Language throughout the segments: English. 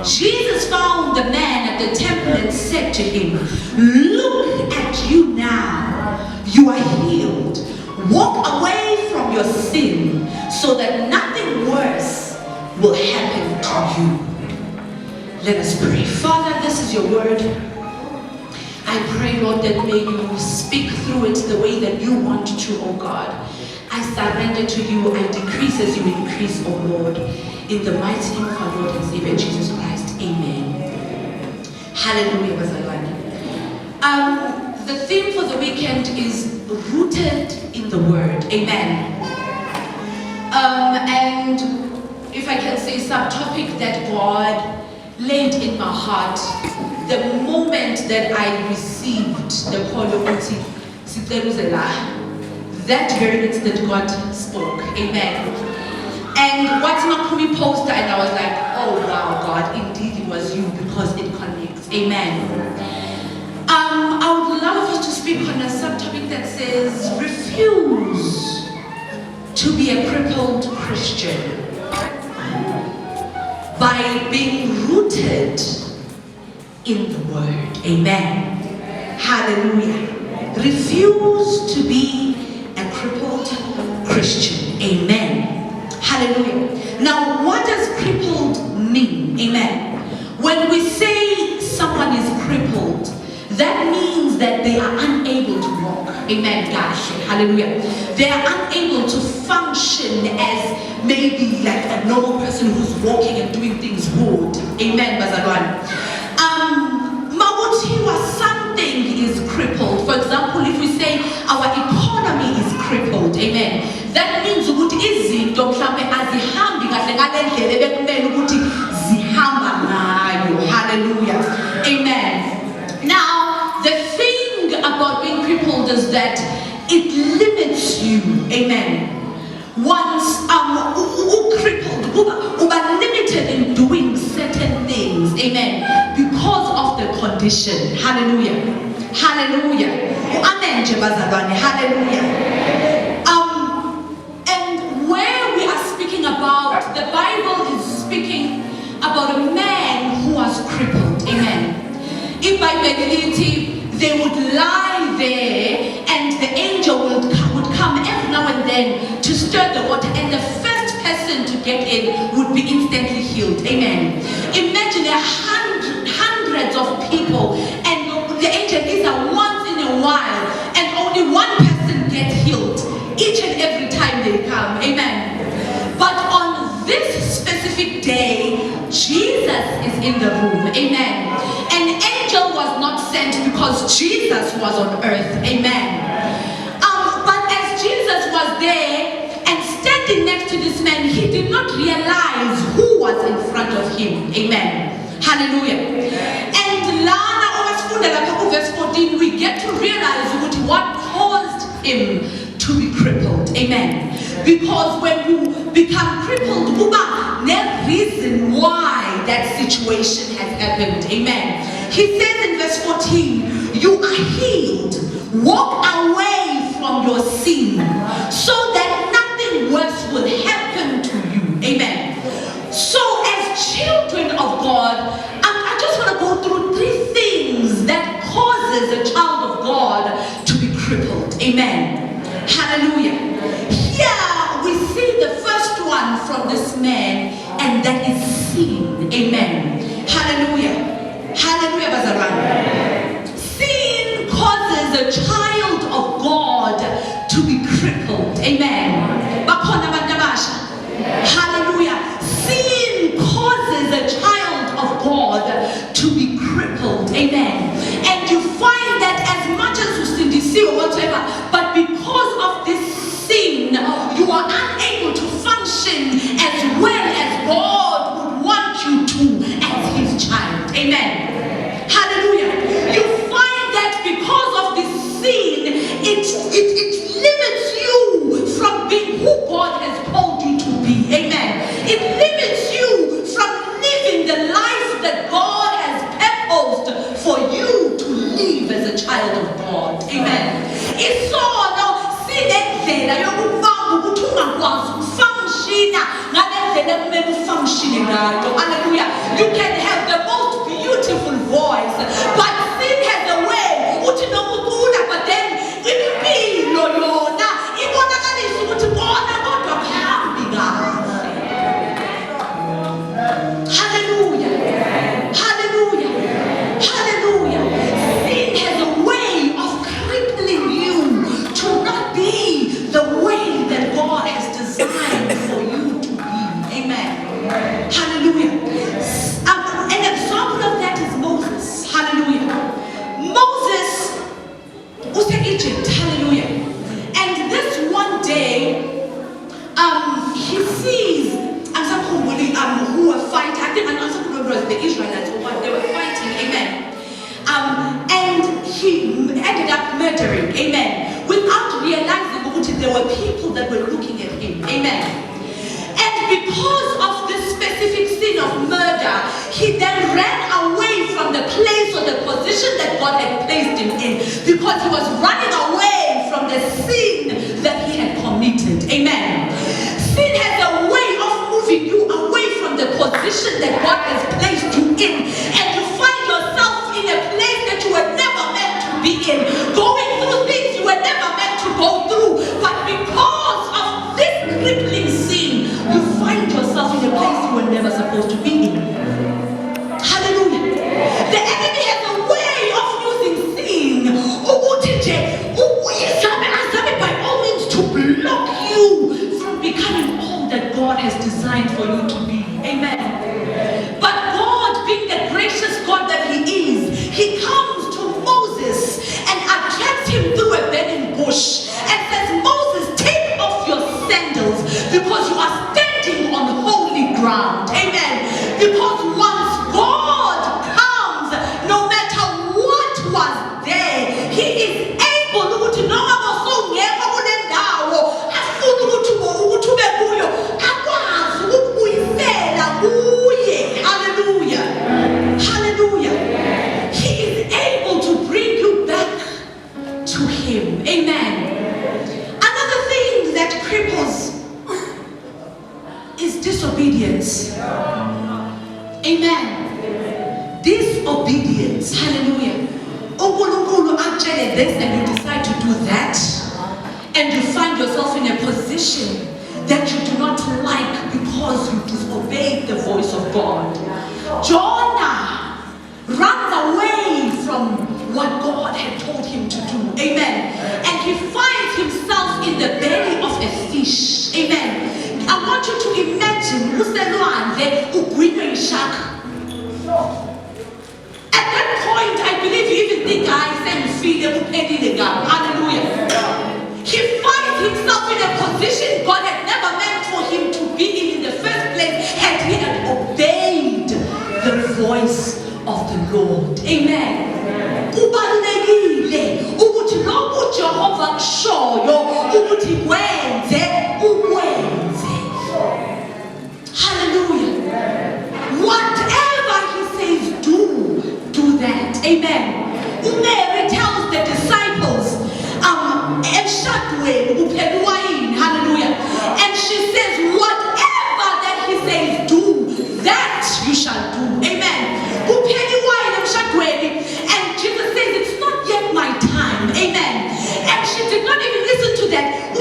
Jesus found the man at the temple and said to him, "Look at you now. You are healed. Walk away from your sin so that nothing worse will happen to you." Let us pray. Father, this is your word. I pray, Lord, that may you speak through it the way that you want to, oh God. I surrender to you. I decrease as you increase, oh Lord. In the mighty name of our Lord and Savior, Jesus Christ. Amen. Hallelujah. The theme for the weekend is rooted in the word. Amen. And if I can say subtopic that God laid in my heart the moment that I received the call of that very instant God spoke. Amen. And what Maphophe posted, and I was like, oh wow, God, indeed it was you, because it connects. Amen. I would love us to speak on a subtopic that says, refuse to be a crippled Christian by being rooted in the word. Amen. Hallelujah. Refuse to be a crippled Christian. Amen. Hallelujah. Now, what does crippled mean? Amen. When we say someone is crippled, that means that they are unable to walk. Amen. Gosh. Hallelujah. They are unable to function as maybe like a normal person who's walking and doing things good. Amen. Bazalwan. Something is crippled. For example, if we say our economy is crippled, amen, that means ukuthi izinto mhlambe azihambi kahle ngalendlela ebekumele ukuthi zihamba ngayo. Hallelujah. Amen. Now, the thing about being crippled is that it limits you. Amen. Once crippled, uba limited in doing certain things. Amen. Because of the condition. Hallelujah. Hallelujah. Hallelujah. And where we are speaking about, the Bible is speaking about a man who was crippled. Amen. If by probability they would lie there and the angel would come every now and then to stir the water, and the first person to get in would be instantly healed. Amen. Imagine hundreds of people, and the angel is once in a while, and only one person gets healed each and every time they come. Amen. But on this specific day, Jesus is in the room. Amen. An angel was not sent because Jesus was on earth. Amen. But as Jesus was there and standing next to this man, he did not realize who was in front of him. Amen. Hallelujah. And Lana, verse 14, we get to realize what caused him to be crippled. Amen. Because when you become crippled, there's reason why that situation has happened. Amen. He says in verse 14, you are healed. Walk away from your sin so that nothing worse will happen to you. Amen. So as children of God, I just want to go through 3 things that causes a child of God to be crippled. Amen. Hallelujah. Here we see the first one from this man, and that is sin. Amen. Hallelujah. Hallelujah, Bazarana. Sin causes a child of God to be crippled. Amen. Hallelujah. Sin causes a child of God to be crippled. Amen. And you find that as much as you sin, or whatever, but because of this sin, you are unable to function as well as God would want you to as his child. Amen. Hallelujah. You find that because of this sin, it limits you from being who God has called you to be. Amen. It limits you from living the life that God has purposed for you to live as a child of God. Amen. It's so hallelujah. You can have he ended up murdering, amen, without realizing that there were people that were looking at him, amen. And because of this specific sin of murder, he then ran away from the place or the position that God had placed him in, because he was running away from the sin that he had committed, amen. Sin has a way of moving you away from the position that God has placed you in, and you find yourself in a place that you were never meant to be in, going through things you were never meant to go through, but because of this crippling sin, you find yourself in a place you were never supposed to be in. Hallelujah. The enemy has a way of using sin by all means to block you from becoming all that God has designed for you to be. Amen. But God, being the gracious God that he is, he comes to Moses and attracts him through a burning bush and says, Moses, take off your sandals, because you are standing on holy ground. Amen. Because once God comes, no matter what was there, he is able to know disobedience. Amen. Disobedience. Hallelujah. Unkulunkulu actually this and you decide to do that, and you find yourself in a position that you do not like because you disobeyed the voice of God. Jonah runs away from what God had told him to do. Amen. And he finds himself in the belly of a fish. Amen. I want you to imagine at that point, I believe you even think hallelujah. He finds himself in a position God had never meant for him to be in the first place, and he had obeyed the voice of the Lord. Amen. Kubalulekile ukuthi lokhu Jehova kushoyo ukuthi kwenze ukwenze. Hallelujah. Whatever he says do that. Amen. Mary tells the disciples, hallelujah. And she says, whatever that he says do, that you shall do. Amen. And Jesus says, it's not yet my time. Amen. And she did not even listen to that. Amen.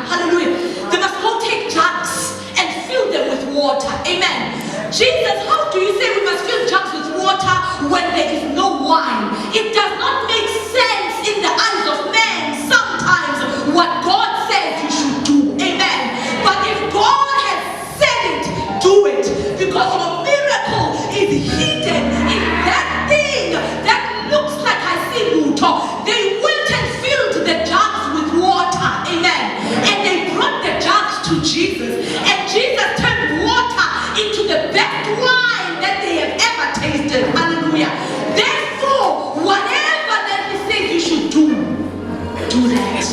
Hallelujah. They must go take jugs and fill them with water. Amen. Jesus, how do you say we must fill jugs with water when there is no wine? It does not make sense in the eyes of men sometimes what God says you should do. Amen. But if God has said it, do it. Because your miracle is hidden in that thing that looks like I see Luto. They went and filled the jugs with water. Amen. And they brought the jugs to Jesus. And Jesus turned water into the best wine that they have ever tasted. Hallelujah. Therefore, whatever that he says you should do that.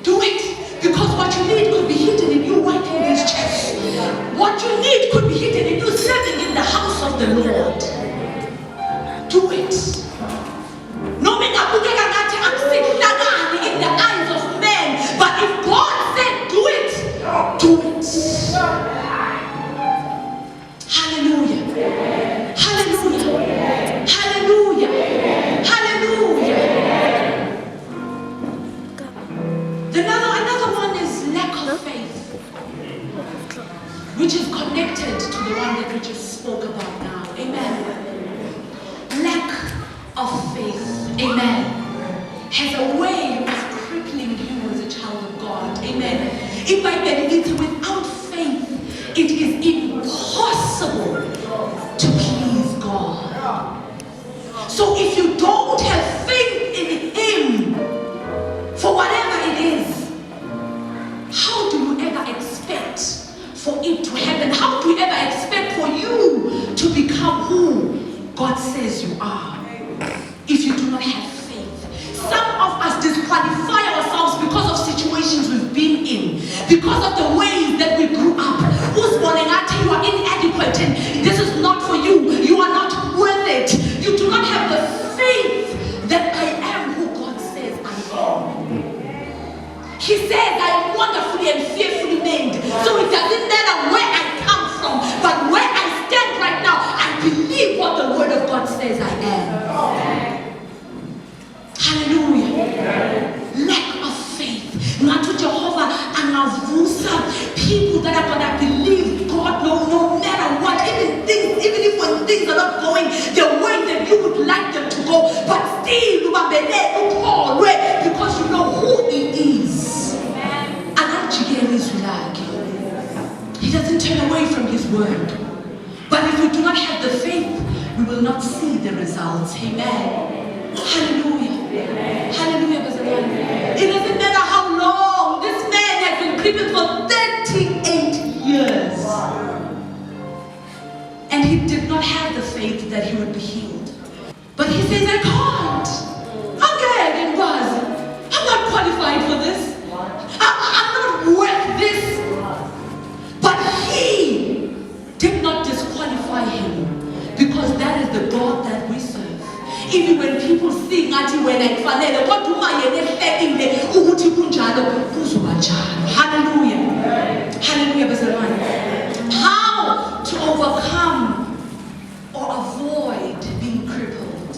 Do it. Because what you need could be hidden in you wiping these chairs. What you need could be hidden in you serving in the house of the Lord. Do it. No matter in the eyes of men, but if God said do it, do it. Hallelujah. Hallelujah. Hallelujah. Hallelujah. Another one is lack of faith, which is connected to the one that we just spoke about now. Amen. Lack of faith, amen, has a way of crippling you as a child of God. Amen. If I believe it, without faith, it is impossible to please God. So if you don't have faith in Him, for it to happen? How do we ever expect for you to become who God says you are if you do not have faith? Some of us disqualify ourselves because of situations we've been in, because of the ways that we grew up. Who's morning at you are inadequate and this is not for you. You are not worth it. You do not have the faith that I am who God says I am. He says I am wonderfully and fearfully made. So it doesn't matter where I come from, but where I stand right now, I believe what the word of God says I am. Hallelujah. Lack of faith. Ngatu Jehovah anavusa people that are gonna believe God no matter what, even if when things are not going the way that you would like them to go, but still because you know who He is. He doesn't turn away from His word. But if we do not have the faith, we will not see the results. Amen. Hallelujah. Hallelujah. It doesn't matter how long this man has been crippled for 38 years. And he did not have the faith that he would be healed. But he says, I can't. I'm not qualified for this. I'm not worth this. But he did not disqualify him, because that is the God that we serve. Even when people sing at you when I fanele, what do I expecting the uguti kunjalo kuzubanjalo. Hallelujah. Hallelujah. How to overcome or avoid being crippled?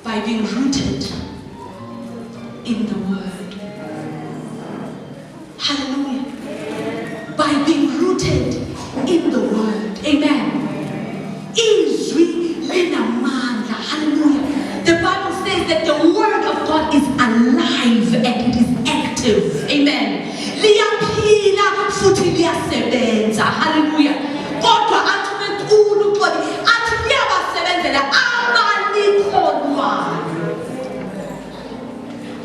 By being rooted in the word. Hallelujah. By being rooted in the word. Amen. Hallelujah. The Bible says that the word of God is alive and it is active. Amen. Liyaphila futhi liyasebenza. Hallelujah. Kodwa athi uNkulunkulu athi liyabasebenzela abanikholwayo.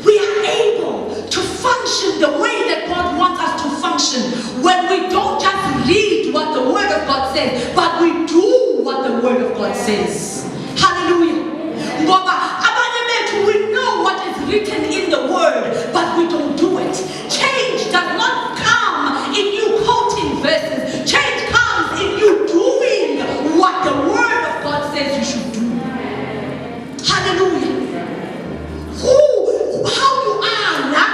We are able to function the way that God wants us to function when we don't just read what the word of God says, but we do what the word of God says. Hallelujah. We know what is written in the word, but we don't do it. Change does not come in you quoting verses. Change comes in you doing what the word of God says you should do. Hallelujah. How you are now,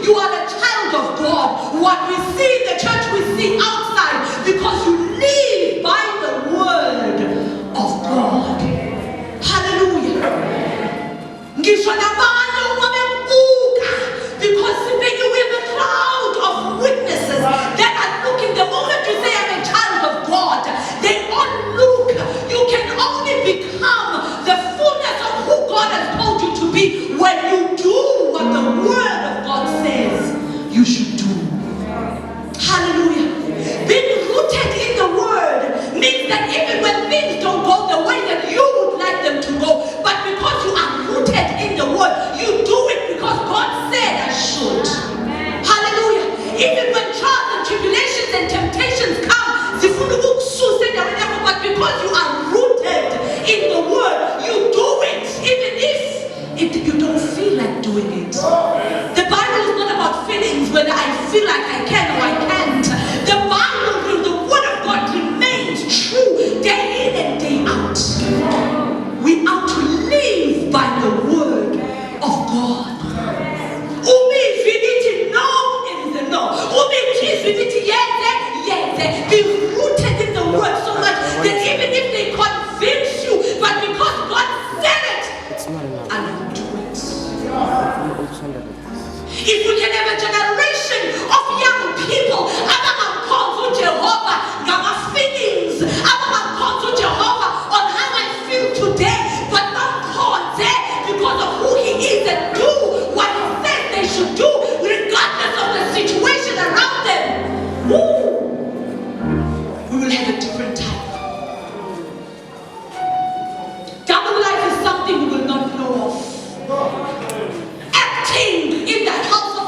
you are a child of God. What we see in the church, we see outside, because you live by the word of God. Hallelujah. Because when you have a cloud of witnesses that are looking, the moment you say I'm a child of God, they all look. You can only become the fullness of who God has called you to be when you do what the word of God says you should do. Hallelujah. Being rooted in the word means that even when things don't go the way that you would like them to go, but because you are rooted in the word, you do it because God said I should. Hallelujah. Even when trials and tribulations and temptations come, but because you are rooted in the word, you do it even if you don't feel like doing it. The Bible is not about feelings, whether I feel like I can or I can't. The Bible, the word of God remains true day in and day out. We are to live by the word of God. No, it is a no. Be rooted in the word so much that even if they convince you, but because God said it, I will do it. If we can have a generation of young people, Jehovah, feelings, Jehovah, on how I feel today, but not God because of who He is, and do what He says they should do, regardless of the situation around them. Woo! We will have a different type. Double life is something we will not know of. Acting in the house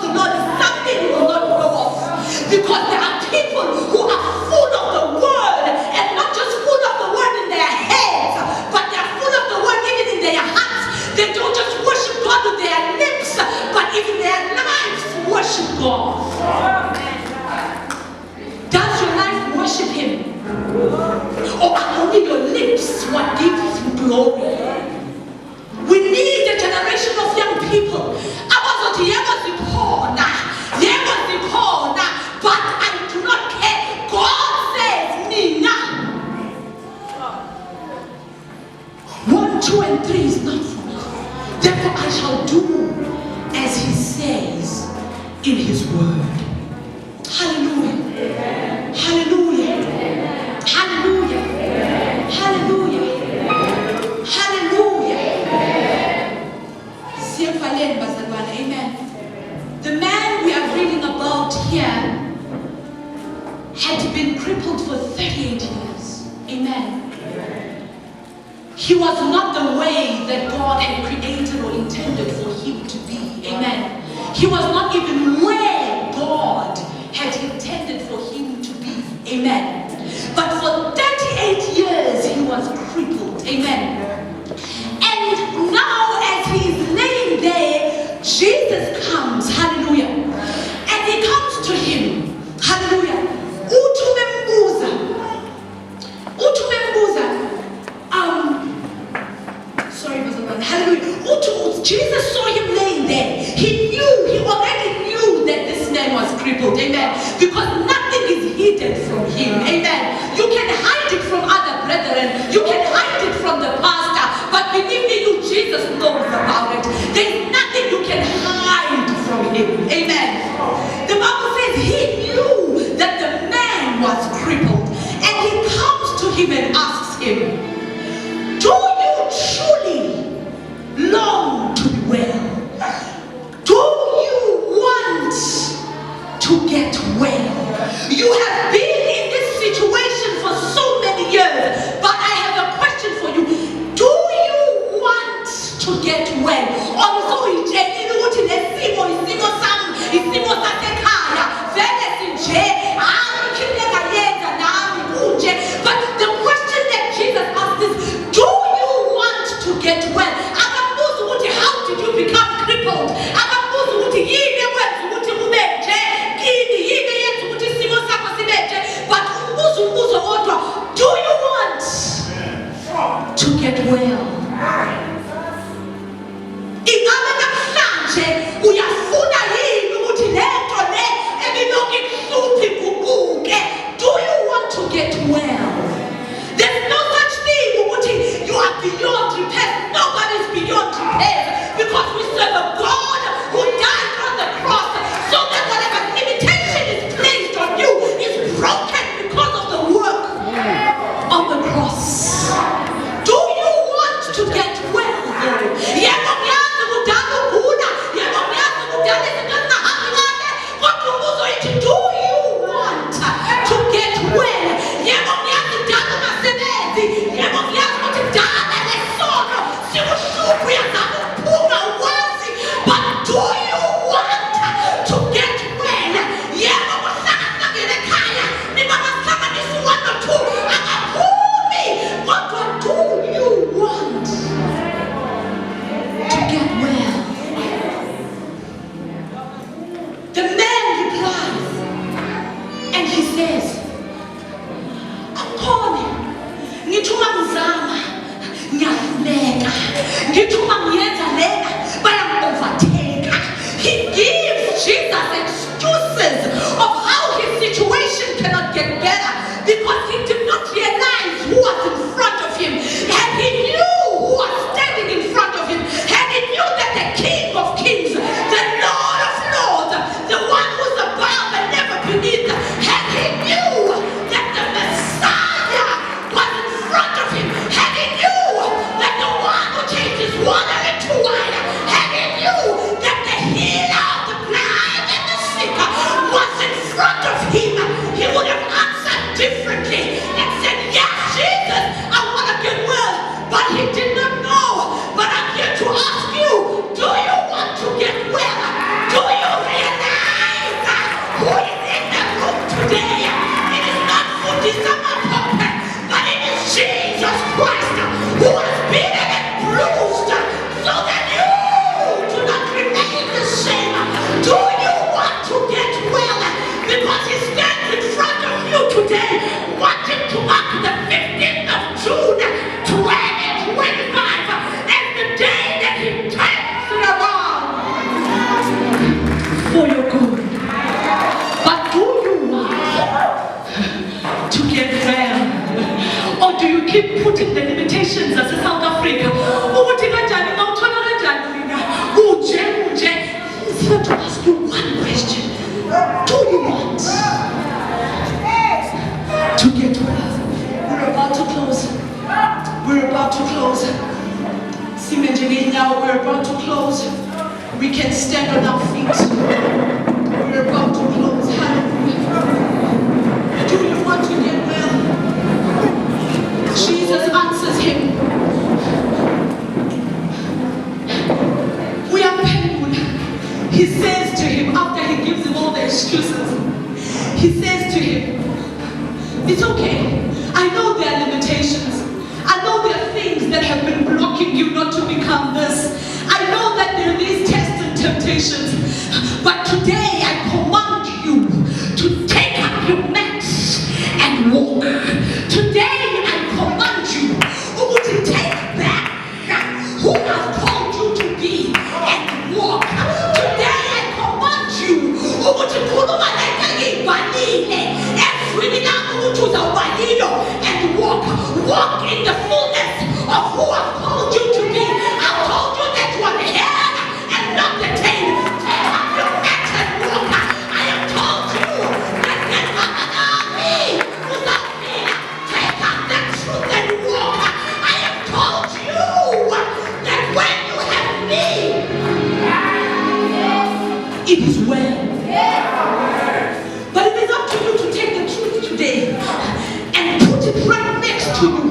God? Does your life worship Him? Or are only your lips what gives Him glory? We need a generation of young people. But I do not care. God says, Nina. 1, 2, and 3 is not for me. Therefore I shall do as He says in His word. Hallelujah. Amen. Hallelujah. Amen. Hallelujah. Amen. Hallelujah. Amen. Hallelujah. Amen. The man we are reading about here had been crippled for 38 years. Amen. He was not the way that God had created or intended for him to be. Amen. He was not even where God had intended for him to be. Amen. But for 38 years he was crippled. Amen. And now as he is laying there, Jesus comes. Hallelujah. And he comes to him. Hallelujah. Hallelujah. Jesus saw him laying there. He already knew that this man was crippled. Amen. Because nothing is hidden from him. Amen. You can hide it from other brethren. You can hide it from the pastor. But believe me, Jesus knows about it. There's nothing you can hide from him. Amen. The Bible says he knew that the man was crippled. And he comes to him and asks him, do you truly long to be well? Do you want to get well? You have been in this situation for so many years, but I have a question for you. Do you want to get well? But the question that Jesus asked is, do you want to get well? How did you become crippled? But do you want to get well? Do you want to get well? There's no such thing. You are beyond repair. Nobody's beyond repair, because we serve a God who died on the cross so that whatever limitation is placed on you is broken because of the work of the cross. Do you want to get well though? Do you want to get well? But do you want to get well? But do you want to get well? The man replies and he says, Akhona ngithuma ngizama ngiyahluleka ngithuma ngiyenza lena bayangi-overtake. He gives Jesus excuses of how his situation cannot get better, because he did not realize who was in front of him. And he knew who was standing in front of him, and he knew that the King of Kings, the Lord of Lords, the one who's above and never beneath, and he knew that the Messiah was in front of him, and he knew that the one who changed his water into wine, and he knew that the healer of the blind and the sick was in front of him. He would have answered differently. Now we're about to close. We can stand on our feet. We're about to close. Hallelujah. Do you want to get well? Jesus answers him. We are painful. He says to him, after he gives him all the excuses, he says to him, it's okay. I know there are limitations. I know there are things that have been blocking you not to become this. I know that there are these tests and temptations. But today I command you to take up your mat and walk. Today I command you to take back who I've called you to be and walk. Today I command you to and walk. Walk in the fullness of who I've called you to be. I've told you that you are the head and not the tail. Take up your mat and walk. I have told you that there's nothing on me without me. Take up the truth and walk. I have told you that when you have me, it is well. But it is up to you to take the truth today and put it right next to you.